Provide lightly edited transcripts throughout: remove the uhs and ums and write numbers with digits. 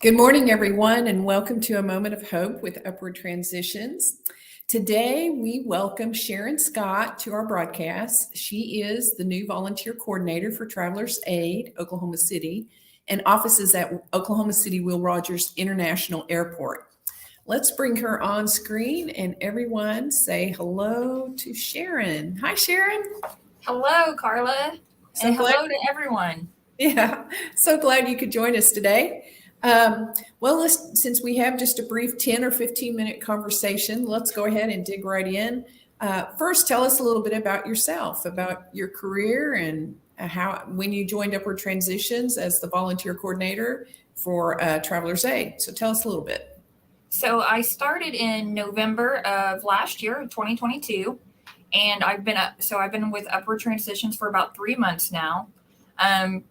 Good morning, everyone, and welcome to A Moment of Hope with Upward Transitions. Today, we welcome Sharon Scott to our broadcast. She is the new volunteer coordinator for Travelers Aid, Oklahoma City, and offices at Oklahoma City Will Rogers International Airport. Let's bring her on screen and everyone say hello to Sharon. Hi, Sharon. Hello, Carla, and hello to everyone. Yeah, so glad you could join us today. Since we have just a brief 10 or 15 minute conversation, let's go ahead and dig right in. First, tell us a little bit about yourself, about your career and when you joined Upward Transitions as the volunteer coordinator for Travelers Aid. So tell us a little bit. So I started in November of last year, 2022, and I've been with Upward Transitions for about 3 months now.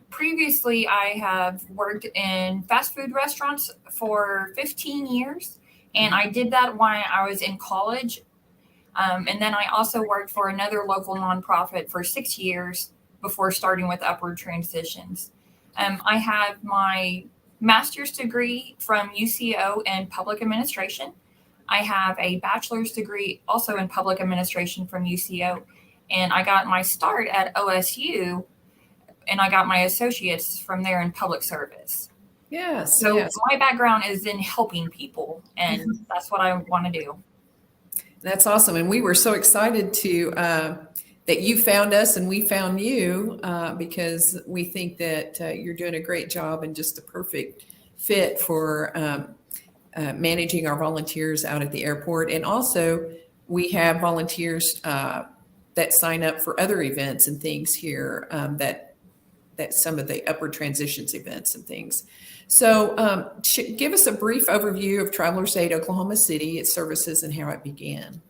Previously, I have worked in fast food restaurants for 15 years, and I did that while I was in college. And then I also worked for another local nonprofit for 6 years before starting with Upward Transitions. I have my master's degree from UCO in public administration. I have a bachelor's degree also in public administration from UCO, and I got my start at OSU, and I got my associates from there in public service. Yes. So yes. my background is in helping people, and that's what I want to do. That's awesome. And we were so excited that you found us and we found you because we think that you're doing a great job and just the perfect fit for managing our volunteers out at the airport. And also we have volunteers that sign up for other events and things here that some of the Upward Transitions events and things. So give us a brief overview of Travelers Aid Oklahoma City, its services, and how it began.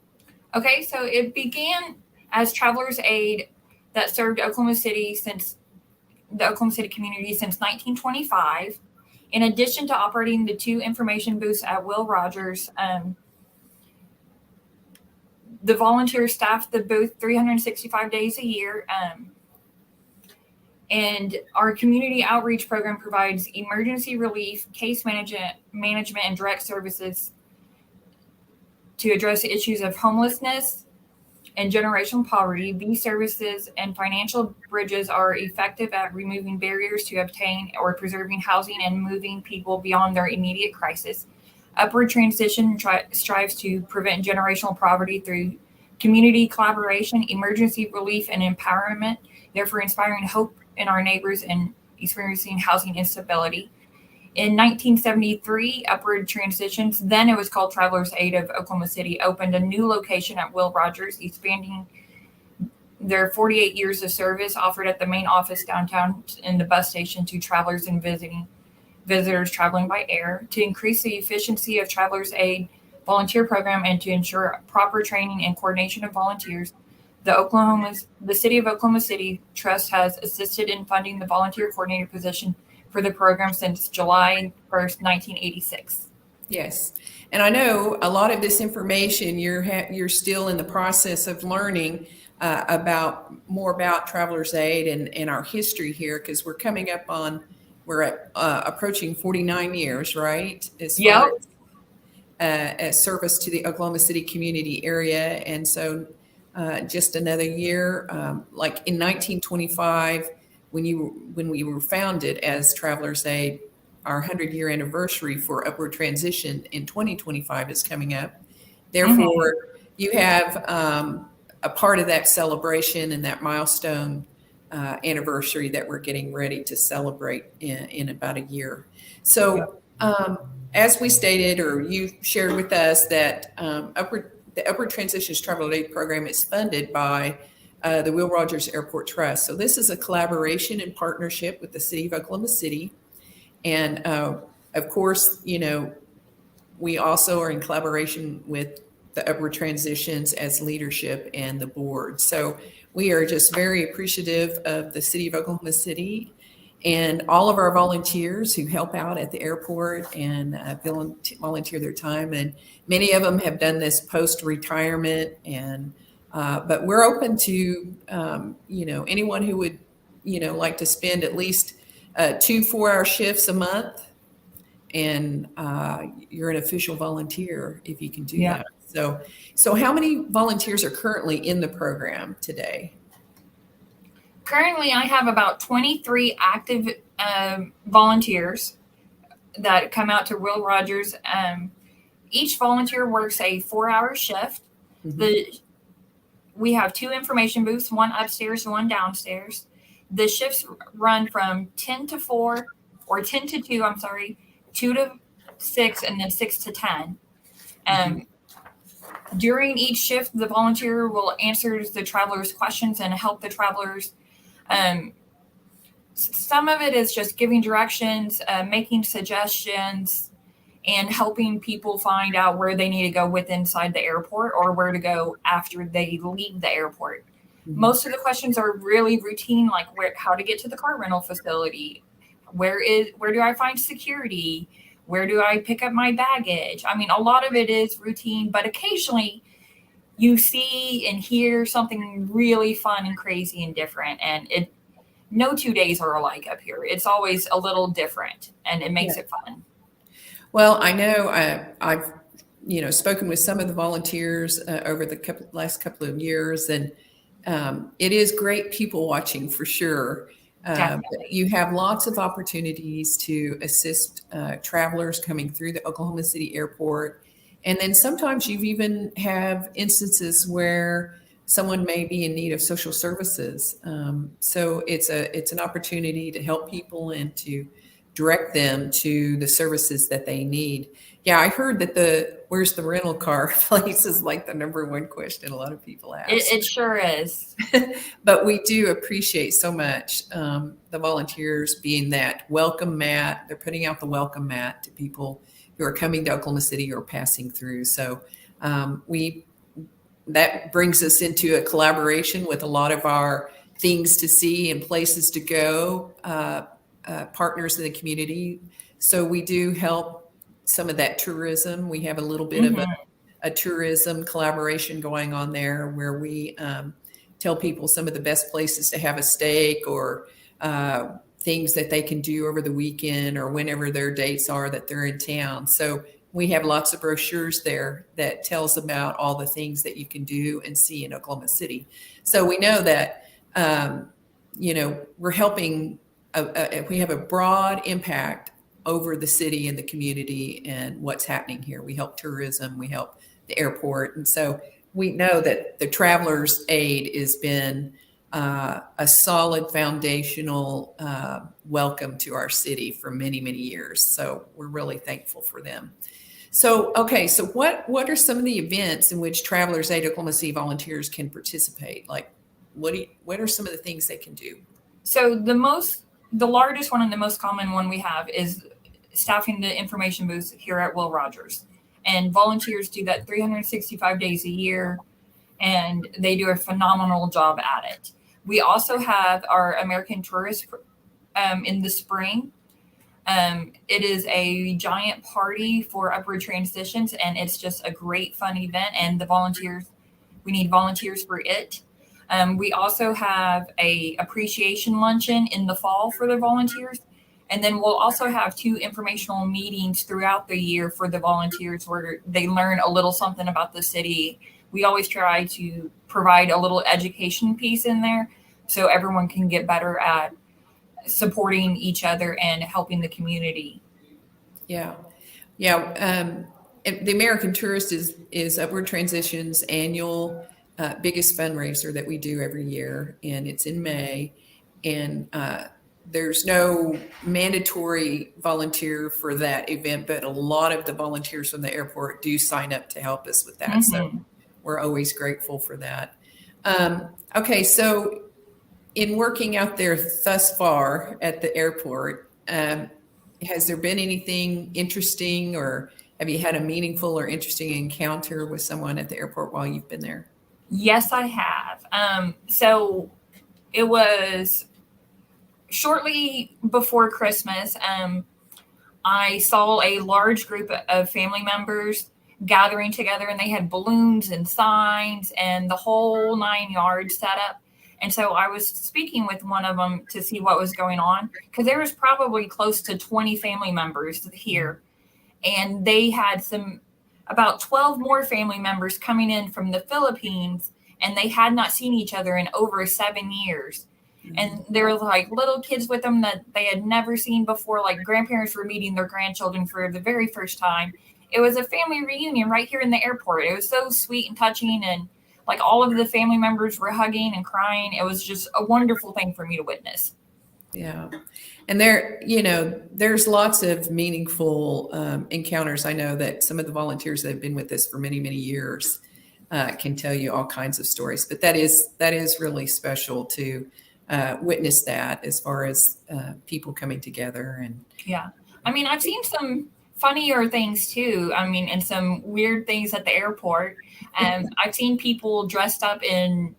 Okay, so it began as Travelers Aid that served Oklahoma City the Oklahoma City community since 1925. In addition to operating the 2 information booths at Will Rogers, the volunteers staffed the booth 365 days a year. And our community outreach program provides emergency relief, case management, and direct services to address issues of homelessness and generational poverty. These services and financial bridges are effective at removing barriers to obtain or preserving housing and moving people beyond their immediate crisis. Upward Transition strives to prevent generational poverty through community collaboration, emergency relief, and empowerment, therefore inspiring hope in our neighbors and experiencing housing instability. In 1973, Upward Transitions, then it was called Travelers Aid of Oklahoma City, opened a new location at Will Rogers, expanding their 48 years of service offered at the main office downtown and the bus station to travelers and visitors traveling by air. To increase the efficiency of Travelers Aid volunteer program and to ensure proper training and coordination of volunteers, the City of Oklahoma City Trust has assisted in funding the volunteer coordinator position for the program since July 1st, 1986. Yes. And I know a lot of this information you're still in the process of learning more about Travelers Aid and our history here, because we're approaching 49 years, right? As service to the Oklahoma City community area. And so just another year, like in 1925, when we were founded as Travelers Aid, our 100-year anniversary for Upward Transition in 2025 is coming up. Therefore, you have a part of that celebration and that milestone anniversary that we're getting ready to celebrate in about a year. So as we stated, or you shared with us, that the Upward Transitions Travel Aid Program is funded by the Will Rogers Airport Trust. So this is a collaboration and partnership with the City of Oklahoma City. And of course, we also are in collaboration with the Upward Transitions as leadership and the board. So we are just very appreciative of the City of Oklahoma City and all of our volunteers who help out at the airport and volunteer their time. And many of them have done this post-retirement, but we're open to anyone who would like to spend at least 2 4-hour shifts a month and you're an official volunteer if you can do Yeah. that. So how many volunteers are currently in the program today? Currently, I have about 23 active volunteers that come out to Will Rogers. Each volunteer works a 4-hour shift. Mhm. We have 2 information booths, one upstairs and one downstairs. The shifts run from 10 to 4, or 10 to 2, I'm sorry, 2 to 6, and then 6 to 10. During each shift, the volunteer will answer the travelers' questions and help the travelers. Some of it is just giving directions, making suggestions, and helping people find out where they need to go with inside the airport or where to go after they leave the airport. Mhm. Most of the questions are really routine, like how to get to the car rental facility, where do I find security, where do I pick up my baggage. I mean, a lot of it is routine, but occasionally you see and hear something really fun and crazy and different, and no 2 days are alike up here. It's always a little different, and it makes it fun. Well, I know I've spoken with some of the volunteers over the last couple of years, and it is great people watching for sure. Definitely. You have lots of opportunities to assist travelers coming through the Oklahoma City airport, and then sometimes you even have instances where someone may be in need of social services. So it's an opportunity to help people and to direct them to the services that they need. Yeah, I heard that where's the rental car place is like the number one question a lot of people ask. It sure is. But we do appreciate so much the volunteers being that welcome mat. They're putting out the welcome mat to people who are coming to Oklahoma City or passing through. So that brings us into a collaboration with a lot of our things to see and places to go partners in the community. So we do help some of that tourism. We have a little bit of a tourism collaboration going on there where we tell people some of the best places to have a steak or things that they can do over the weekend or whenever their dates are that they're in town. So we have lots of brochures there that tells about all the things that you can do and see in Oklahoma City. So we know that, we're helping, we have a broad impact over the city and the community and what's happening here. We help tourism, we help the airport. And so we know that the Travelers Aid has been a solid foundational welcome to our city for many, many years. So we're really thankful for them. So, okay, so what are some of the events in which Travelers Aid Oklahoma City volunteers can participate? Like, what are some of the things they can do? So the largest one and the most common one we have is staffing the information booths here at Will Rogers. And volunteers do that 365 days a year, and they do a phenomenal job at it. We also have our American Tourist in the spring. It is a giant party for upward transitions, and it's just a great fun event. And we need volunteers for it. We also have a appreciation luncheon in the fall for the volunteers. And then we'll also have 2 informational meetings throughout the year for the volunteers where they learn a little something about the city. We always try to provide a little education piece in there so everyone can get better at supporting each other and helping the community. Yeah. The American Tourist is Upward Transition's annual biggest fundraiser that we do every year, and it's in May. And there's no mandatory volunteer for that event, but a lot of the volunteers from the airport do sign up to help us with that. So we're always grateful for that. Okay, so in working out there thus far at the airport, has there been anything interesting, or have you had a meaningful or interesting encounter with someone at the airport while you've been there? Yes, I have. So it was shortly before Christmas. I saw a large group of family members gathering together, and they had balloons and signs and the whole 9 yards set up. And so I was speaking with one of them to see what was going on, because there was probably close to 20 family members here. And they had about 12 more family members coming in from the Philippines, and they had not seen each other in over 7 years. And there were like little kids with them that they had never seen before. Like grandparents were meeting their grandchildren for the very first time. It was a family reunion right here in the airport. It was so sweet and touching, and like all of the family members were hugging and crying. It was just a wonderful thing for me to witness. Yeah. And there's lots of meaningful encounters. I know that some of the volunteers that have been with us for many, many years can tell you all kinds of stories, but that is really special to witness that, as far as people coming together. And yeah, I mean, I've seen some funnier things too. I mean, and some weird things at the airport. I've seen people dressed up in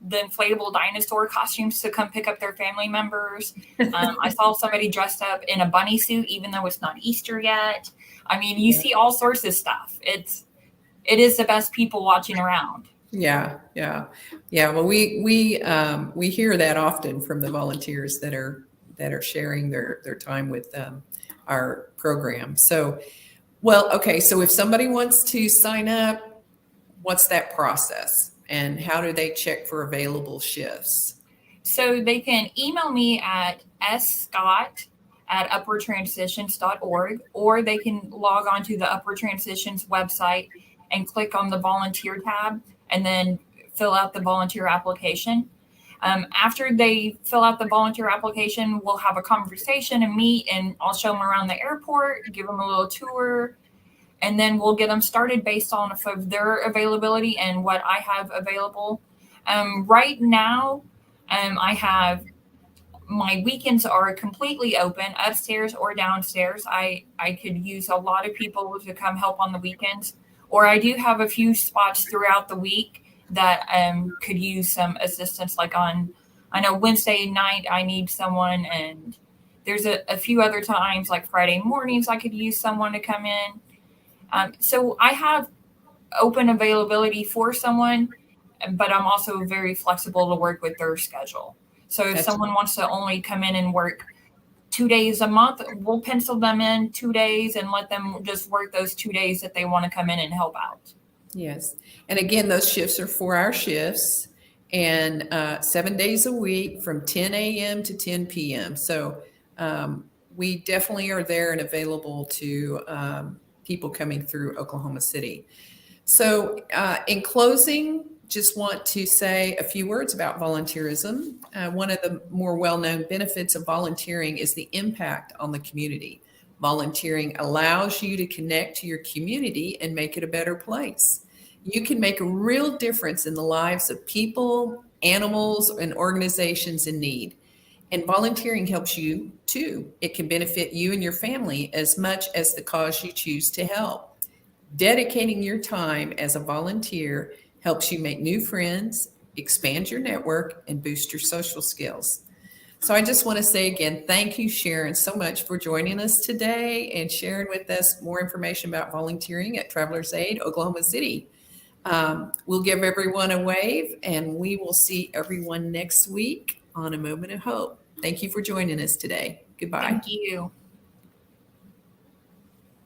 the inflatable dinosaur costumes to come pick up their family members. I saw somebody dressed up in a bunny suit, even though it's not Easter yet. I mean, you see all sorts of stuff. It is the best people watching around. Yeah. Well, we hear that often from the volunteers that are sharing their time with our program. So, well, okay. So if somebody wants to sign up, what's that process, and how do they check for available shifts? So they can email me at scott@upwardtransitions.org, or they can log on to the Upward Transitions website and click on the volunteer tab and then fill out the volunteer application. After they fill out the volunteer application, we'll have a conversation and meet, and I'll show them around the airport, give them a little tour, and then we'll get them started based on of their availability and what I have available. Right now, I have my weekends are completely open, upstairs or downstairs. I could use a lot of people to come help on the weekends, or I do have a few spots throughout the week that could use some assistance. Like I know Wednesday night I need someone, and there's a few other times like Friday mornings I could use someone to come in. So I have open availability for someone, but I'm also very flexible to work with their schedule. So if someone wants to only come in and work 2 days a month, we'll pencil them in 2 days and let them just work those 2 days that they want to come in and help out. Yes. And again, those shifts are 4-hour shifts, and 7 days a week from 10 a.m. to 10 p.m. So we definitely are there and available to people coming through Oklahoma City. So in closing, just want to say a few words about volunteerism. One of the more well-known benefits of volunteering is the impact on the community. Volunteering allows you to connect to your community and make it a better place. You can make a real difference in the lives of people, animals, and organizations in need. And volunteering helps you too. It can benefit you and your family as much as the cause you choose to help. Dedicating your time as a volunteer helps you make new friends, expand your network, and boost your social skills. So I just want to say again, thank you, Sharon, so much for joining us today and sharing with us more information about volunteering at Travelers Aid, Oklahoma City. We'll give everyone a wave, and we will see everyone next week on A Moment of Hope. Thank you for joining us today. Goodbye. Thank you.